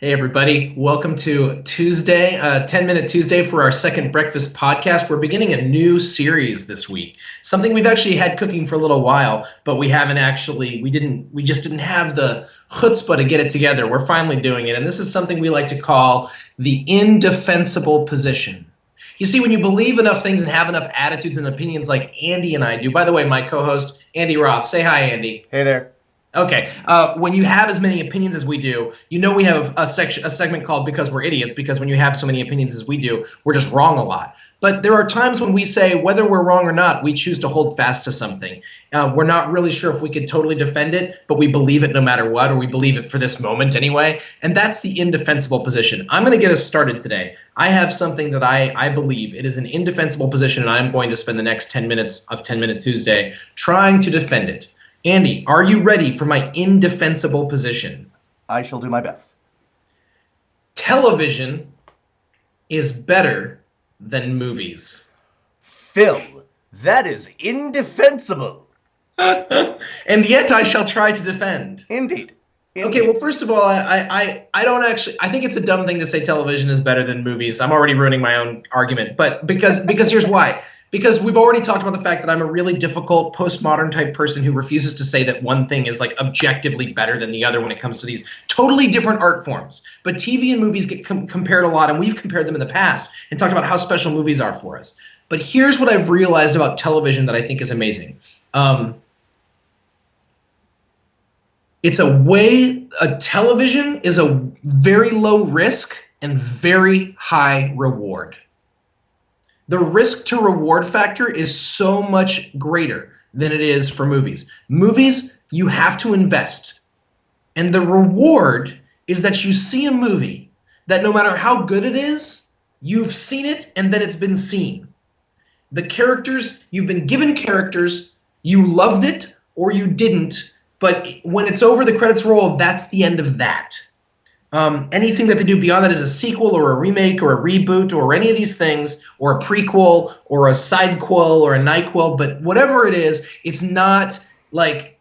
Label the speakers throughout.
Speaker 1: Hey, everybody. Welcome to Tuesday, 10-Minute Tuesday for our second breakfast podcast. We're beginning a new series this week, something we've actually had cooking for a little while, but we just didn't have the chutzpah to get it together. We're finally doing it. And this is something we like to call the indefensible position. You see, when you believe enough things and have enough attitudes and opinions like Andy and I do, by the way, my co-host, Andy Roth, say hi, Andy.
Speaker 2: Hey there.
Speaker 1: Okay. When you have as many opinions as we do, we have a segment called "Because We're Idiots." Because when you have so many opinions as we do, we're just wrong a lot. But there are times when we say whether we're wrong or not, we choose to hold fast to something. We're not really sure if we could totally defend it, but we believe it no matter what, or we believe it for this moment anyway. And that's the indefensible position. I'm going to get us started today. I have something that I believe it is an indefensible position, and I'm going to spend the next 10 minutes of 10-Minute Tuesday trying to defend it. Andy, are you ready for my indefensible position?
Speaker 2: I shall do my best.
Speaker 1: Television is better than movies.
Speaker 2: Phil, that is indefensible.
Speaker 1: And yet I shall try to defend.
Speaker 2: Indeed.
Speaker 1: Okay, well, first of all, I don't actually. I think it's a dumb thing to say television is better than movies. I'm already ruining my own argument, but because here's why. Because we've already talked about the fact that I'm a really difficult postmodern type person who refuses to say that one thing is like objectively better than the other when it comes to these totally different art forms. But TV and movies get compared a lot, and we've compared them in the past and talked about how special movies are for us. But here's what I've realized about television that I think is amazing. A television is a very low risk and very high reward. The risk to reward factor is so much greater than it is for movies. Movies, you have to invest. And the reward is that you see a movie that no matter how good it is, you've seen it and then it's been seen. The characters, you've been given characters, you loved it or you didn't, but when it's over, the credits roll, that's the end of that. Anything that they do beyond that is a sequel or a remake or a reboot or any of these things or a prequel or a sidequel or a nyquel, but whatever it is, it's not like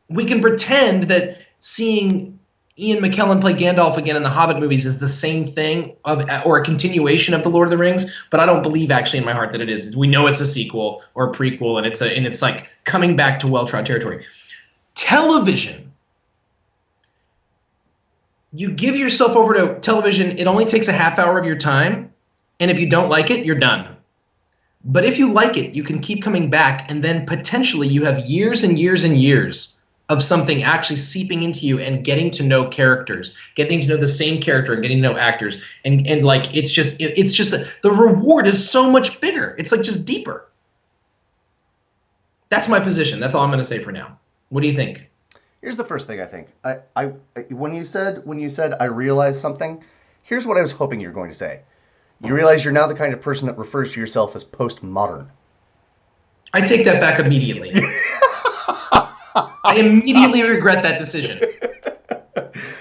Speaker 1: we can pretend that seeing Ian McKellen play Gandalf again in the Hobbit movies is the same thing or a continuation of the Lord of the Rings, but I don't believe actually in my heart that it is. We know it's a sequel or a prequel, and it's like coming back to well-trod territory. Television. You give yourself over to television, it only takes a half hour of your time, and if you don't like it, you're done. But if you like it, you can keep coming back, and then potentially you have years and years and years of something actually seeping into you and getting to know characters, getting to know the same character and getting to know actors. And like it's just the reward is so much bigger. It's like just deeper. That's my position. That's all I'm going to say for now. What do you think?
Speaker 2: Here's the first thing I think. When you said I realized something, here's what I was hoping you were going to say. You realize you're now the kind of person that refers to yourself as postmodern.
Speaker 1: I take that back immediately. I immediately regret that decision.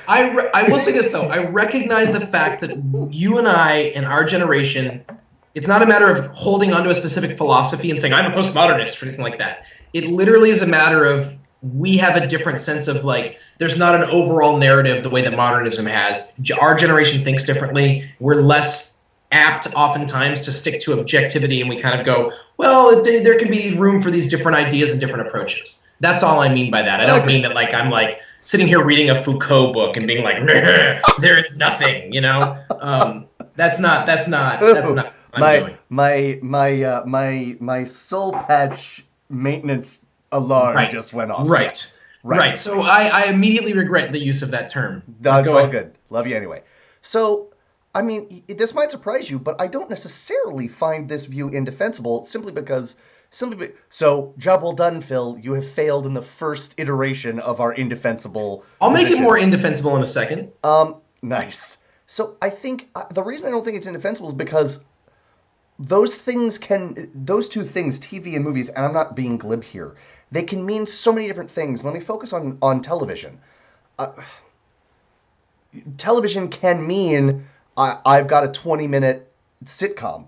Speaker 1: I will say this, though. I recognize the fact that you and I and our generation, it's not a matter of holding onto a specific philosophy and saying, I'm a postmodernist or anything like that. It literally is a matter of we have a different sense of there's not an overall narrative the way that modernism has. Our generation thinks differently. We're less apt oftentimes to stick to objectivity, and we kind of go, well, there can be room for these different ideas and different approaches. That's all I mean by that. I don't mean that I'm sitting here reading a Foucault book and being like, there is nothing, That's not what I'm doing.
Speaker 2: My soul patch maintenance alarm just went off.
Speaker 1: Right. So I immediately regret the use of that term.
Speaker 2: No, it's all good. Love you anyway. So, I mean, this might surprise you, but I don't necessarily find this view indefensible so, job well done, Phil. You have failed in the first iteration of our indefensible
Speaker 1: I'll make
Speaker 2: position.
Speaker 1: it more indefensible in a second.
Speaker 2: Nice. So, I think the reason I don't think it's indefensible is because those two things, TV and movies, and I'm not being glib here, they can mean so many different things. Let me focus on television. Television can mean I've got a 20-minute sitcom,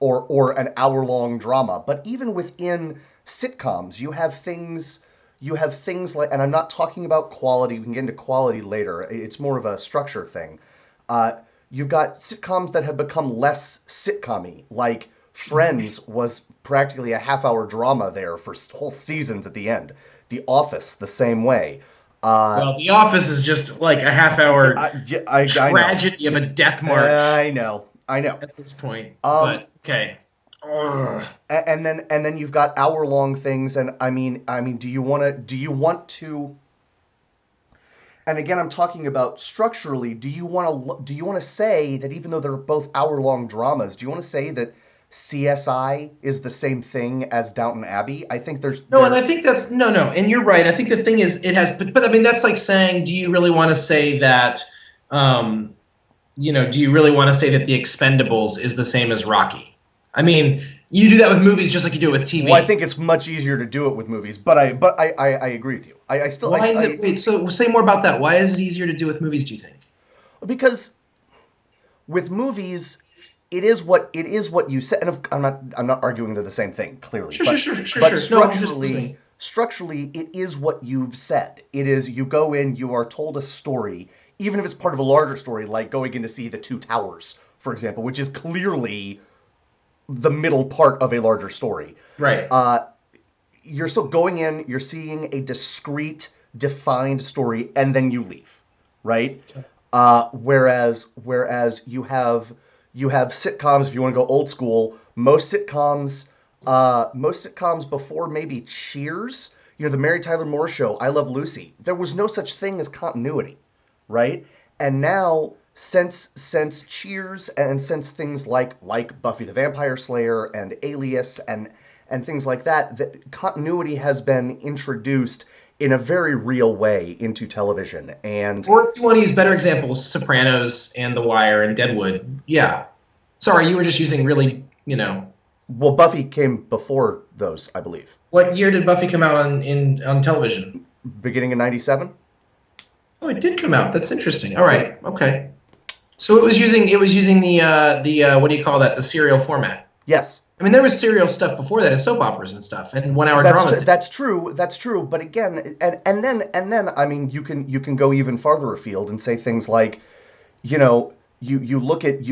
Speaker 2: or an hour-long drama. But even within sitcoms, you have things you have things like, and I'm not talking about quality. We can get into quality later. It's more of a structure thing. Uh, you've got sitcoms that have become less sitcom-y, like Friends was practically a half-hour drama there for whole seasons at the end. The Office, the same way. Uh,
Speaker 1: Well, The Office is just like a half
Speaker 2: yeah,
Speaker 1: hour
Speaker 2: I know.
Speaker 1: tragedy of a death march
Speaker 2: I know. I know.
Speaker 1: at this point.
Speaker 2: Um,
Speaker 1: But okay. Ugh.
Speaker 2: and then you've got hour-long things, and I mean, do you want to? And again, I'm talking about structurally. Do you want to say that even though they're both hour-long dramas, do you want to say that CSI is the same thing as Downton Abbey? I think there's
Speaker 1: No, and
Speaker 2: there.
Speaker 1: I think that's no, and you're right. I think the thing is, it has, but I mean, that's like saying, do you really want to say that, um, do you really want to say that The Expendables is the same as Rocky? I mean, you do that with movies just like you do it with
Speaker 2: Well, I
Speaker 1: TV.
Speaker 2: think it's much easier to do it with movies, but I agree with you. I still
Speaker 1: Why is it? Wait, so say more about that. Why is it easier to do with movies? Do you think?
Speaker 2: because with movies, it is what you said. And I'm not arguing they're the same thing, clearly,
Speaker 1: Sure, sure,
Speaker 2: but
Speaker 1: sure, sure,
Speaker 2: but
Speaker 1: sure. No, I'm just
Speaker 2: structurally,
Speaker 1: listening.
Speaker 2: structurally, it is what you've said. It is you go in, you are told a story, even if it's part of a larger story, like going in to see the Two Towers, for example, which is clearly the middle part of a larger story.
Speaker 1: Right.
Speaker 2: Uh, you're still going in, you're seeing a discrete, defined story, and then you leave, right? Whereas you have sitcoms. If you want to go old school, most sitcoms before maybe Cheers, the Mary Tyler Moore Show, I Love Lucy, there was no such thing as continuity, right? And now since Cheers and since things like Buffy the Vampire Slayer and Alias and things like that, the continuity has been introduced in a very real way into television. And
Speaker 1: Or if you want to use better examples, Sopranos and The Wire and Deadwood. Yeah. Sorry, you were just using really.
Speaker 2: well, Buffy came before those, I believe,
Speaker 1: What year did Buffy come out on television?
Speaker 2: beginning in '97.
Speaker 1: Oh, it did come out. That's interesting. All
Speaker 2: Yeah.
Speaker 1: right. Okay. So it was using the what do you call that? The serial format.
Speaker 2: Yes.
Speaker 1: I mean, there was serial stuff before that, as soap operas and stuff, and 1 hour
Speaker 2: That's
Speaker 1: dramas did.
Speaker 2: that's true. That's true. But again, and then I mean, you can go even farther afield and say things like, you look at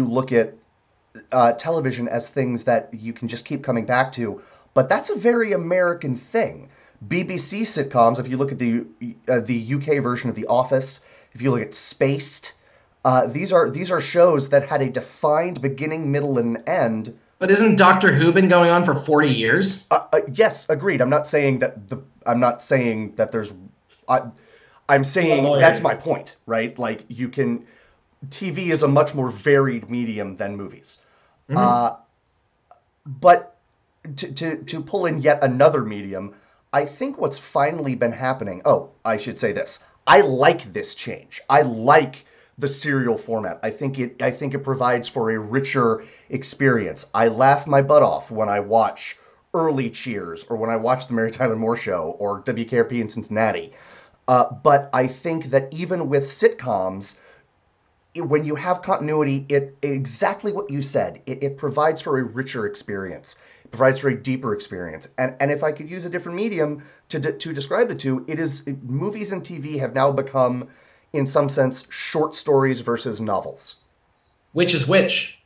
Speaker 2: television as things that you can just keep coming back to. But that's a very American thing. BBC sitcoms, if you look at the UK version of The Office, if you look at Spaced, these are shows that had a defined beginning, middle, and end.
Speaker 1: But isn't Doctor Who been going on for 40 years?
Speaker 2: Yes, agreed. I'm not saying that there's. I, I'm
Speaker 1: You a
Speaker 2: saying that's
Speaker 1: lawyer.
Speaker 2: my point, right? Like you can. TV is a much more varied medium than movies.
Speaker 1: Hmm.
Speaker 2: Uh, but to pull in yet another medium, I think what's finally been happening. Oh, I should say this. I like this change. I like the serial format. I think it provides for a richer experience. I laugh my butt off when I watch early Cheers or when I watch the Mary Tyler Moore Show or WKRP in Cincinnati. But I think that even with sitcoms, when you have continuity, it exactly what you said. It provides for a richer experience. It provides for a deeper experience. And if I could use a different medium to describe the two, it is movies and TV have now become, in some sense, short stories versus novels.
Speaker 1: Which is which?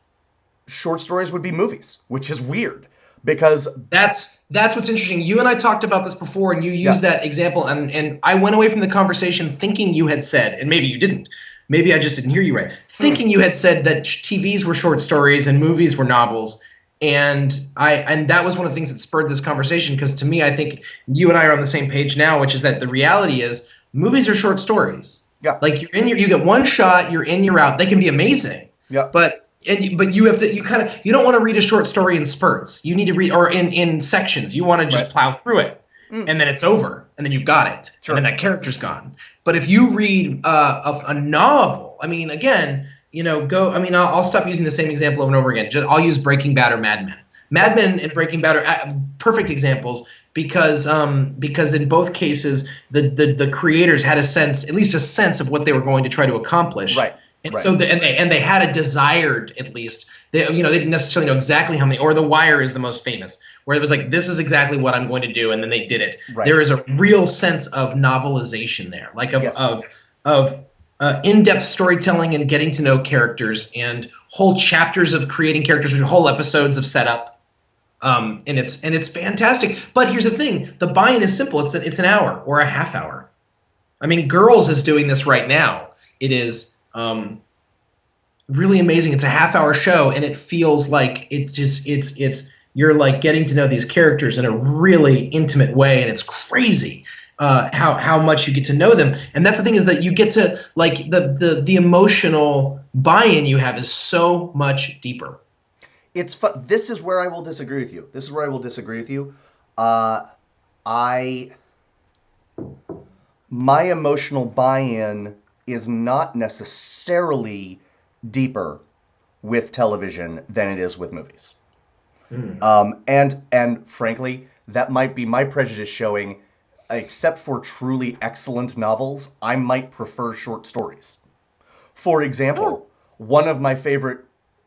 Speaker 2: Short stories would be movies, which is weird because
Speaker 1: That's what's interesting. You and I talked about this before, and you
Speaker 2: yeah.
Speaker 1: used that example, and I went away from the conversation thinking you had said, and maybe you didn't. Maybe I just didn't hear you right.
Speaker 2: Hmm.
Speaker 1: Thinking you had said that TVs were short stories and movies were novels, and that was one of the things that spurred this conversation because to me, I think you and I are on the same page now, which is that the reality is movies are short stories.
Speaker 2: Yeah.
Speaker 1: Like you get one shot, you're in, you're out. They can be amazing,
Speaker 2: Yeah.
Speaker 1: but you have to you don't want to read a short story in spurts. You need to read or in sections. You want to just
Speaker 2: Right.
Speaker 1: plow through it,
Speaker 2: Mm.
Speaker 1: and then it's over, and then you've got it, and then
Speaker 2: Sure.
Speaker 1: that character's gone. But if you read a novel, I mean, again, go. I mean, I'll stop using the same example over and over again. I'll use Breaking Bad or Mad Men. Mad Men and Breaking Bad are perfect examples because in both cases the creators had a sense, at least a sense of what they were going to try to accomplish,
Speaker 2: Right.
Speaker 1: And
Speaker 2: Right.
Speaker 1: so they had a desired, at least they they didn't necessarily know exactly how many. Or The Wire is the most famous, where it was like, this is exactly what I'm going to do, and then they did it.
Speaker 2: Right.
Speaker 1: There is a real sense of novelization there, like
Speaker 2: Yes.
Speaker 1: of in-depth storytelling and getting to know characters, and whole chapters of creating characters, and whole episodes of setup. And it's fantastic. But here's the thing: the buy-in is simple. It's an hour or a half hour. I mean, Girls is doing this right now. It is really amazing. It's a half-hour show, and it feels like it's you're like getting to know these characters in a really intimate way, and it's crazy how much you get to know them. And that's the thing, is that you get to, like, the emotional buy-in you have is so much deeper.
Speaker 2: It's fun. This is where I will disagree with you. This is where I will disagree with you. Uh, I My emotional buy-in is not necessarily deeper with television than it is with movies.
Speaker 1: Mm.
Speaker 2: And frankly, that might be my prejudice showing. Except for truly excellent novels, I might prefer short stories. For
Speaker 1: Oh,
Speaker 2: example, one of my favorite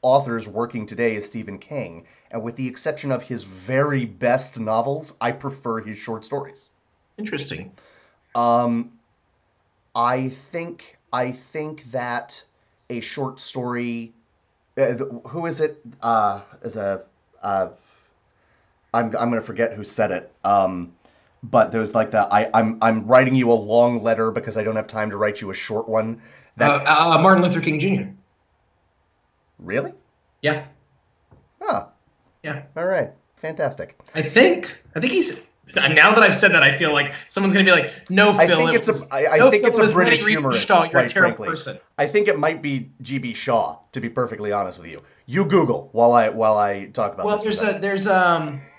Speaker 2: authors working today is Stephen King, and with the exception of his very best novels, I prefer his short stories.
Speaker 1: interesting.
Speaker 2: Um, I think that a short story. Who is it? Is a I'm gonna forget who said it. But there was like the I'm writing you a long letter because I don't have time to write you a short one. That
Speaker 1: Martin Luther King Jr.
Speaker 2: really?
Speaker 1: Yeah,
Speaker 2: Ah,
Speaker 1: yeah.
Speaker 2: all right, fantastic.
Speaker 1: I think he's. Now that I've said that, I feel like someone's gonna be like, "No,
Speaker 2: I
Speaker 1: Phil,
Speaker 2: think
Speaker 1: it
Speaker 2: it's a
Speaker 1: was
Speaker 2: I
Speaker 1: no,
Speaker 2: think
Speaker 1: Phil,
Speaker 2: it's
Speaker 1: it
Speaker 2: a
Speaker 1: was Lenny
Speaker 2: British
Speaker 1: Riefenstahl.
Speaker 2: humorist,
Speaker 1: You're a
Speaker 2: quite
Speaker 1: terrible
Speaker 2: frankly.
Speaker 1: person."
Speaker 2: I think it might be GB Shaw, to be perfectly honest with you. You Google while I talk about
Speaker 1: Well,
Speaker 2: this for a second.
Speaker 1: there's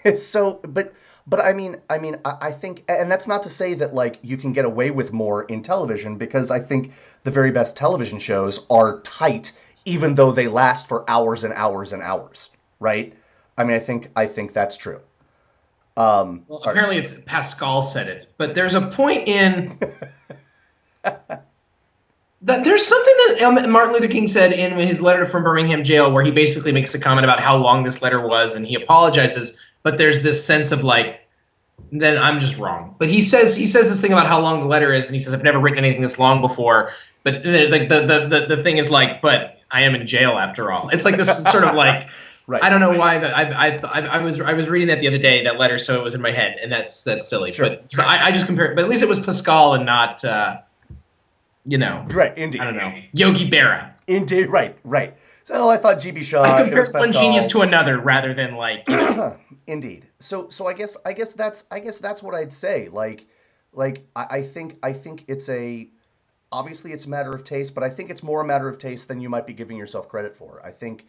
Speaker 2: It's so, but I think, and that's not to say that like you can get away with more in television, because I think the very best television shows are tight, even though they last for hours and hours and hours, right? I think that's true.
Speaker 1: Well,
Speaker 2: All
Speaker 1: apparently it's Pascal said it, but there's a point in that there's something that Martin Luther King said in his letter from Birmingham jail, where he basically makes a comment about how long this letter was, and he apologizes, but there's this sense of like, then I'm just wrong. But he says this thing about how long the letter is, and he says, I've never written anything this long before. But like the thing is like, but I am in jail after all. It's like this sort of like,
Speaker 2: right,
Speaker 1: I don't know why, but I was reading that the other day, that letter, so it was in my head, and that's silly.
Speaker 2: sure,
Speaker 1: But I just compare, but at least it was Pascal and not you know
Speaker 2: right,
Speaker 1: I
Speaker 2: indeed,
Speaker 1: don't know, Yogi Berra.
Speaker 2: indeed, right, right. So I thought GB
Speaker 1: I
Speaker 2: Shaw, it was
Speaker 1: compared one genius
Speaker 2: Pascal.
Speaker 1: to another rather than like
Speaker 2: Indeed. So I guess that's what I'd say. I think it's a obviously it's a matter of taste, but I think it's more a matter of taste than you might be giving yourself credit for. I think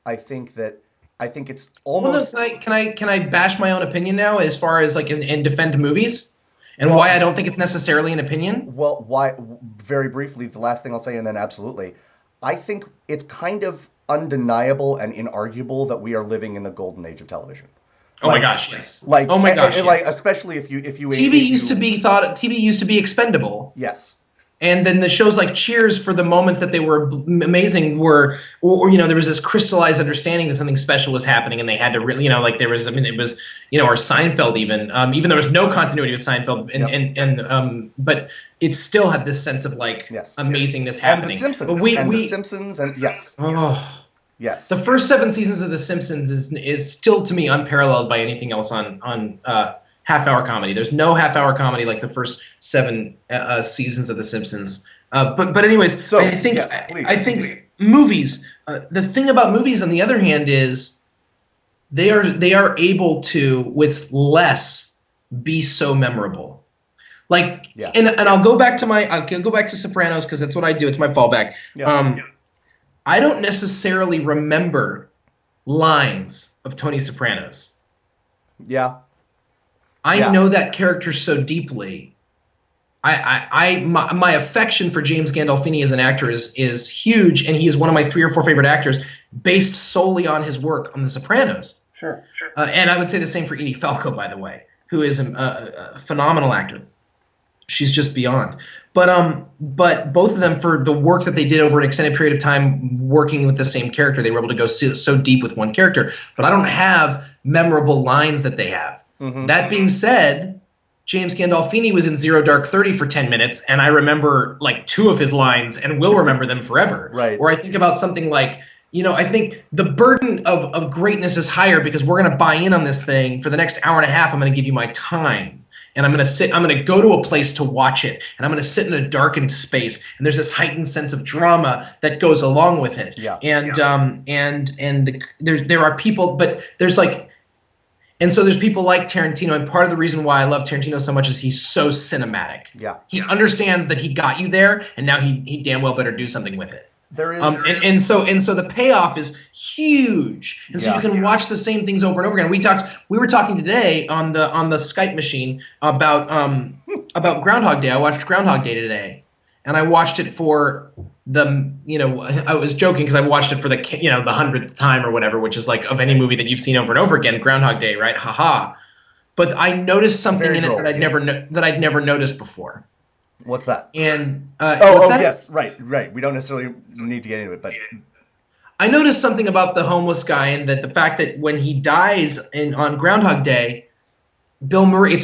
Speaker 2: I think it's
Speaker 1: Well, no,
Speaker 2: almost
Speaker 1: can I bash my own opinion now, as far as like and defend movies, and why I
Speaker 2: well
Speaker 1: don't think it's necessarily an opinion?
Speaker 2: well why very briefly, the last thing I'll say, and then absolutely. I think it's kind of undeniable and inarguable that we are living in the golden age of television.
Speaker 1: Oh my
Speaker 2: Like
Speaker 1: gosh, yes.
Speaker 2: like
Speaker 1: Oh my gosh,
Speaker 2: like
Speaker 1: yes.
Speaker 2: especially
Speaker 1: TV used to be expendable.
Speaker 2: yes.
Speaker 1: And then the shows like Cheers, for the moments that they were amazing, were, or there was this crystallized understanding that something special was happening, and they had to really, like there was, I mean, it was, or Seinfeld, even there was no continuity with Seinfeld, and
Speaker 2: Yep.
Speaker 1: but it still had this sense of like
Speaker 2: Yes.
Speaker 1: amazingness
Speaker 2: And The
Speaker 1: happening. But
Speaker 2: Simpsons.
Speaker 1: we
Speaker 2: And The
Speaker 1: we
Speaker 2: Simpsons. And yes.
Speaker 1: oh, the
Speaker 2: Yes.
Speaker 1: first 7 seasons of The Simpsons is still, to me, unparalleled by anything else on half hour comedy. There's no half hour comedy like the first 7 seasons of The Simpsons. But anyways, I
Speaker 2: So,
Speaker 1: think
Speaker 2: yes,
Speaker 1: I
Speaker 2: please.
Speaker 1: think movies. The thing about movies, on the other hand, is they are able to, with less, be so memorable. Like,
Speaker 2: Yeah.
Speaker 1: and I'll go back to Sopranos, because that's what I do. It's my fallback.
Speaker 2: Yeah.
Speaker 1: I don't necessarily remember lines of Tony Sopranos.
Speaker 2: Yeah.
Speaker 1: I
Speaker 2: Yeah.
Speaker 1: know that character so deeply. My affection for James Gandolfini as an actor is huge, and he is one of my 3 or 4 favorite actors, based solely on his work on The Sopranos.
Speaker 2: Sure.
Speaker 1: And I would say the same for Edie Falco, by the way, who is a phenomenal actor. She's just beyond. but both of them, for the work that they did over an extended period of time working with the same character, they were able to go so deep with one character. But I don't have memorable lines that they have.
Speaker 2: Mm-hmm.
Speaker 1: That being said, James Gandolfini was in Zero Dark 30 for 10 minutes, and I remember like two of his lines and will remember them forever.
Speaker 2: Right.
Speaker 1: Or I think about something like, I think the burden of greatness is higher because we're going to buy in on this thing for the next hour and a half. I'm going to give you my time. And I'm going to go to a place to watch it. And I'm going to sit in a darkened space. And there's this heightened sense of drama that goes along with it.
Speaker 2: Yeah.
Speaker 1: There are people, but there's like, and so there's people like Tarantino. And part of the reason why I love Tarantino so much is he's so cinematic.
Speaker 2: Yeah.
Speaker 1: He understands that he got you there, and now he damn well better do something with it.
Speaker 2: There is,
Speaker 1: and so the payoff is huge, and so you can watch the same things over and over again. We were talking today on the Skype machine about Groundhog Day. I watched Groundhog Day today, and I watched it for I was joking because I watched it for the 100th time or whatever, which is like of any movie that you've seen over and over again, Groundhog Day, right? Haha. But I noticed something in it that I'd never noticed before.
Speaker 2: What's that?
Speaker 1: And
Speaker 2: what's that? Yes, right. We don't necessarily need to get into it, but
Speaker 1: I noticed something about the homeless guy, and that the fact that when he dies on Groundhog Day, Bill Murray.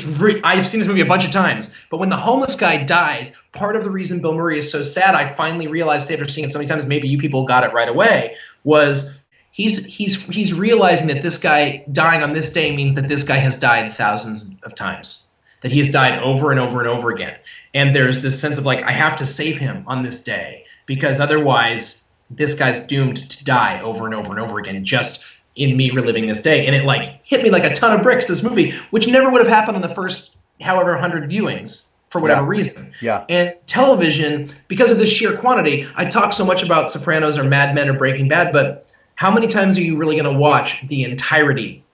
Speaker 1: I've seen this movie a bunch of times, but when the homeless guy dies, part of the reason Bill Murray is so sad, I finally realized after seeing it so many times, maybe you people got it right away, was he's realizing that this guy dying on this day means that this guy has died thousands of times, that he has died over and over and over again. And there's this sense of like, I have to save him on this day because otherwise this guy's doomed to die over and over and over again just in me reliving this day. And it like hit me like a ton of bricks, this movie, which never would have happened on the first however 100 viewings for whatever reason.
Speaker 2: Yeah.
Speaker 1: And television, because of the sheer quantity, I talk so much about Sopranos or Mad Men or Breaking Bad, but how many times are you really going to watch the entirety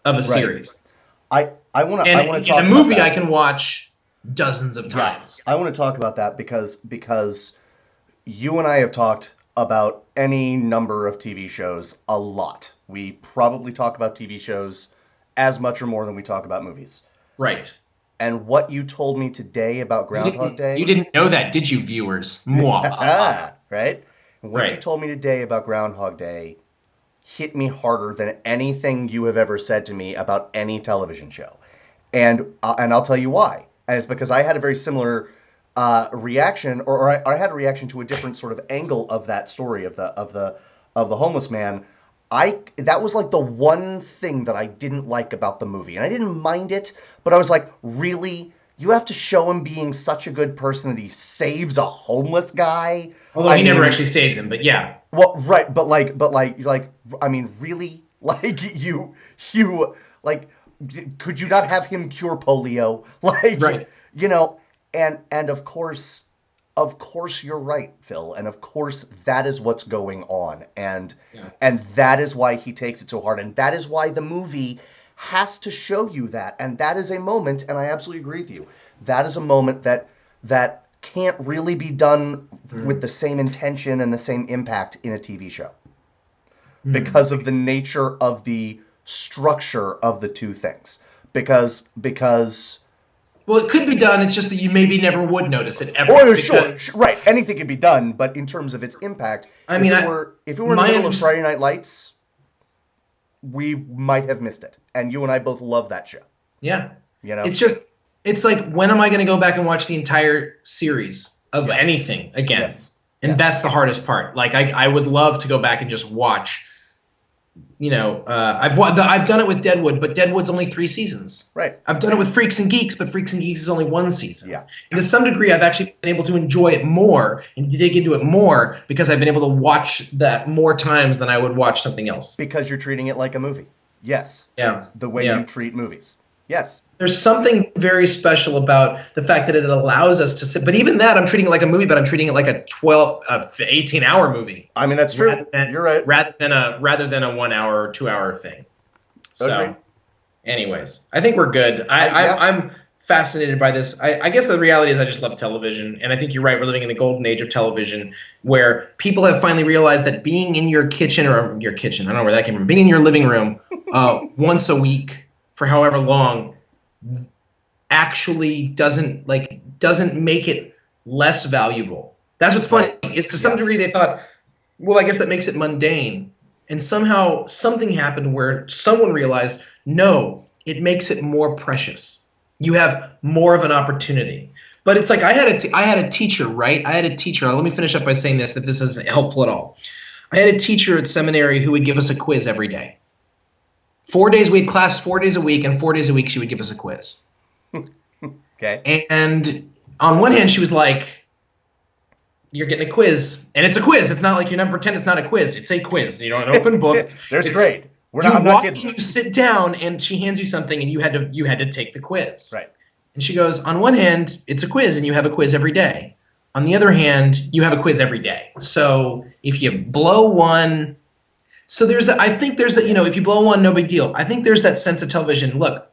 Speaker 1: of a series?
Speaker 2: I want to talk
Speaker 1: about a movie I can watch dozens of times.
Speaker 2: I want to talk about that because you and I have talked about any number of TV shows a lot. We probably talk about TV shows as much or more than we talk about movies.
Speaker 1: Right.
Speaker 2: And what you told me today about Groundhog Day...
Speaker 1: You didn't know that, did you, viewers?
Speaker 2: Right? And what you told me today about Groundhog Day hit me harder than anything you have ever said to me about any television show. And I'll tell you why. And it's because I had a very similar reaction, or I had a reaction to a different sort of angle of that story of the homeless man. That was like the one thing that I didn't like about the movie, and I didn't mind it, but I was like, really, you have to show him being such a good person that he saves a homeless guy?
Speaker 1: Although he never actually saves him, but yeah.
Speaker 2: Well, right, but I mean, really, like you like. Could you not have him cure polio? Like,
Speaker 1: right.
Speaker 2: And of course you're right, Phil. And of course that is what's going on. And that is why he takes it so hard. And that is why the movie has to show you that. And that is a moment, and I absolutely agree with you, that is a moment that can't really be done with the same intention and the same impact in a TV show. Because of the nature of the structure of the two things, because
Speaker 1: well, it could be done, it's just that you maybe never would notice it ever.
Speaker 2: Or sure, right, anything can be done, but in terms of its impact, if it were in the middle of Friday Night Lights, we might have missed it. And you and I both love that show.
Speaker 1: Yeah. It's like, when am I going to go back and watch the entire series of anything again?
Speaker 2: Yes.
Speaker 1: And that's the hardest part. Like, I would love to go back and just watch. I've done it with Deadwood, but Deadwood's only 3 seasons.
Speaker 2: Right.
Speaker 1: I've done it with Freaks and Geeks, but Freaks and Geeks is only 1 season.
Speaker 2: Yeah.
Speaker 1: And to some degree, I've actually been able to enjoy it more and dig into it more because I've been able to watch that more times than I would watch something else.
Speaker 2: Because you're treating it like a movie. Yes.
Speaker 1: Yeah.
Speaker 2: The way you treat movies. Yes.
Speaker 1: There's something very special about the fact that it allows us to sit. But even that, I'm treating it like a movie, but I'm treating it like a 18-hour movie.
Speaker 2: I mean, that's true. You're right.
Speaker 1: Rather than a 1 hour or 2 hour thing. So, anyways, I think we're good. I'm fascinated by this. I guess the reality is I just love television, and I think you're right. We're living in the golden age of television, where people have finally realized that being in your kitchen, I don't know where that came from, being in your living room once a week for however long, actually doesn't make it less valuable. That's what's funny.
Speaker 2: Right.
Speaker 1: Is to some
Speaker 2: Yeah.
Speaker 1: degree they thought, well, I guess that makes it mundane. And somehow something happened where someone realized, no, it makes it more precious. You have more of an opportunity. But it's like I had a teacher, right? I had a teacher. Let me finish up by saying this, if this isn't helpful at all. I had a teacher at seminary who would give us a quiz every day. 4 days, we had class 4 days a week, and 4 days a week she would give us a quiz.
Speaker 2: Okay.
Speaker 1: And on one hand, she was like, you're getting a quiz, and it's a quiz. It's not like you're not pretend it's not a quiz. It's a quiz. You know, an open book.
Speaker 2: There's
Speaker 1: It's
Speaker 2: grade.
Speaker 1: you
Speaker 2: I'm not
Speaker 1: walk
Speaker 2: kidding.
Speaker 1: and you sit down, and she hands you something, and you had to take the quiz.
Speaker 2: Right.
Speaker 1: And she goes, on one hand, it's a quiz, and you have a quiz every day. On the other hand, you have a quiz every day. So if you blow one, I think there's that, if you blow one, no big deal. I think there's that sense of television. Look,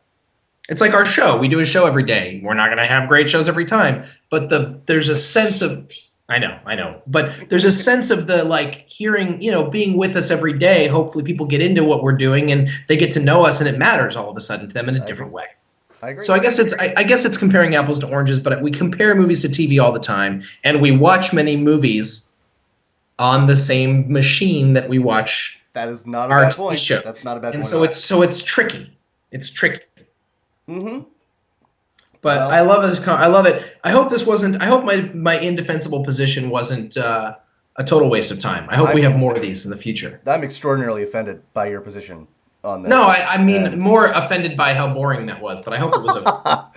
Speaker 1: it's like our show. We do a show every day. We're not going to have great shows every time, but there's a sense of, I know, but there's a sense of the like hearing, being with us every day. Hopefully people get into what we're doing and they get to know us and it matters all of a sudden to them in a different way.
Speaker 2: I agree.
Speaker 1: So I guess it's comparing apples to oranges, but we compare movies to TV all the time, and we watch many movies on the same machine that we watch
Speaker 2: That is not a
Speaker 1: our
Speaker 2: bad
Speaker 1: TV
Speaker 2: point.
Speaker 1: shows.
Speaker 2: That's not a bad
Speaker 1: and
Speaker 2: point.
Speaker 1: so it's tricky. It's tricky.
Speaker 2: Mm-hmm.
Speaker 1: But
Speaker 2: Well,
Speaker 1: I love this. I love it. I hope this wasn't. I hope my indefensible position wasn't a total waste of time. I hope we have more of these in the future.
Speaker 2: I'm extraordinarily offended by your position on this.
Speaker 1: No, I mean
Speaker 2: And-
Speaker 1: more offended by how boring that was. But I hope it was a.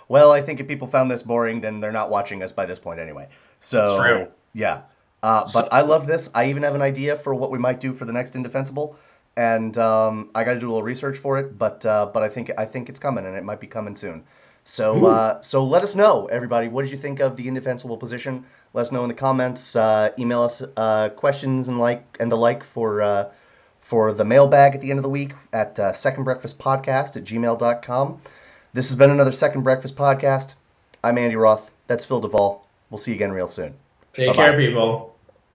Speaker 2: Well, I think if people found this boring, then they're not watching us by this point anyway. So,
Speaker 1: That's true.
Speaker 2: Yeah. But I love this. I even have an idea for what we might do for the next Indefensible, and I got to do a little research for it. But I think it's coming, and it might be coming soon. So so let us know, everybody. What did you think of the Indefensible Position? Let us know in the comments. Email us questions and the like for the mailbag at the end of the week at secondbreakfastpodcast@gmail.com. This has been another Second Breakfast Podcast. I'm Andy Roth. That's Phil Duvall. We'll see you again real soon.
Speaker 1: Take
Speaker 2: Bye-bye.
Speaker 1: care, people.